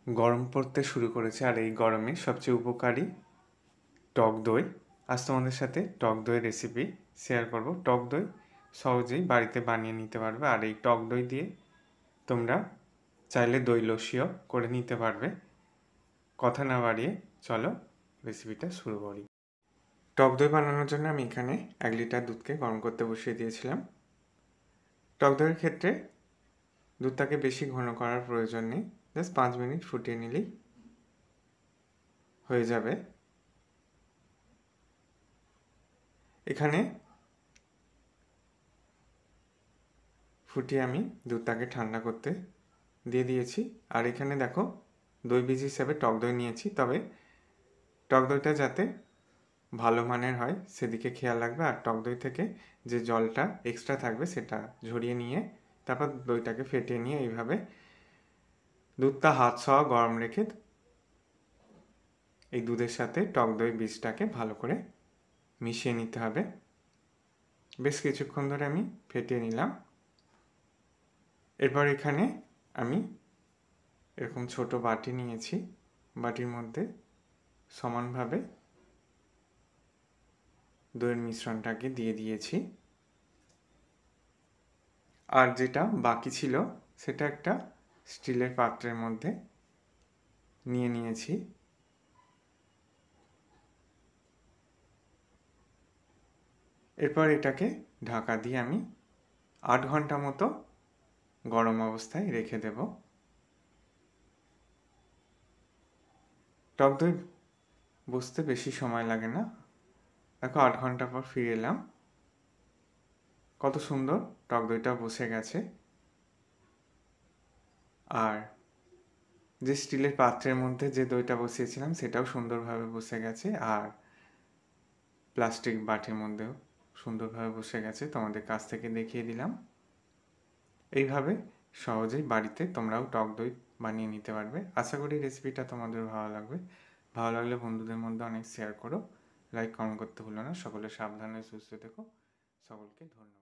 গরম পড়তে শুরু করেছে, আর এই গরমে সবচেয়ে উপকারী টক দই। আজ তোমাদের সাথে টক দই রেসিপি শেয়ার করব। টক দই সহজেই বাড়িতে বানিয়ে নিতে পারবে, আর এই টক দই দিয়ে তোমরা চাইলে দই লস্যিও করে নিতে পারবে। কথা না বাড়িয়ে চলো রেসিপিটা শুরু করি। টক দই বানানোর জন্য আমি এখানে 1 লিটার দুধকে গরম করতে বসিয়ে দিয়েছিলাম। টক দইয়ের ক্ষেত্রে দুধটাকে বেশি ঘন করার প্রয়োজন নেই, জাস্ট 5 মিনিট ফুটিয়ে নিলেই হয়ে যাবে। এখানে ফুটিয়ে আমি দুধটাকে ঠান্ডা করতে দিয়ে দিয়েছি। আর এখানে দেখো দই বীজ হিসাবে টক দই নিয়েছি, তবে টক দইটা যাতে ভালো মানের হয় সেদিকে খেয়াল রাখবে। আর টক দই থেকে যে জলটা এক্সট্রা থাকবে সেটা ঝরিয়ে নিয়ে তারপর দইটাকে ফেটিয়ে নিয়ে এইভাবে দুধটা হাত সহ গরম রেখে এই দুধের সাথে টক দই বীজটাকে ভালো করে মিশিয়ে নিতে হবে। বেশ কিছুক্ষণ ধরে আমি ফেটিয়ে নিলাম। এরপর এখানে আমি এরকম ছোট বাটি নিয়েছি, বাটির মধ্যে সমানভাবে দইয়ের মিশ্রণটাকে দিয়ে দিয়েছি। আর যেটা বাকি ছিল সেটা একটা স্টিলের পাত্রের মধ্যে নিয়ে নিয়েছি। এরপর এটাকে ঢাকা দিয়ে আমি 8 ঘন্টা মতো গরম অবস্থায় রেখে দেব। টক দই বসতে বেশি সময় লাগে না। দেখো 8 ঘন্টা পর ফিরে এলাম, কত সুন্দর টক দইটা বসে গেছে। আর যে স্টিলের পাত্রের মধ্যে যে দইটা বসিয়েছিলাম সেটাও সুন্দরভাবে বসে গেছে, আর প্লাস্টিক বাটির মধ্যেও সুন্দরভাবে বসে গেছে। তোমাদের কাছ থেকে দেখিয়ে দিলাম। এইভাবে সহজেই বাড়িতে তোমরাও টক দই বানিয়ে নিতে পারবে। আশা করি রেসিপিটা তোমাদের ভালো লাগবে। ভালো লাগলে বন্ধুদের মধ্যে অনেক শেয়ার করো, লাইক কমেন্ট করতে ভুলো না। সকলে সাবধানে সুস্থ থেকো। সকলকে ধন্যবাদ।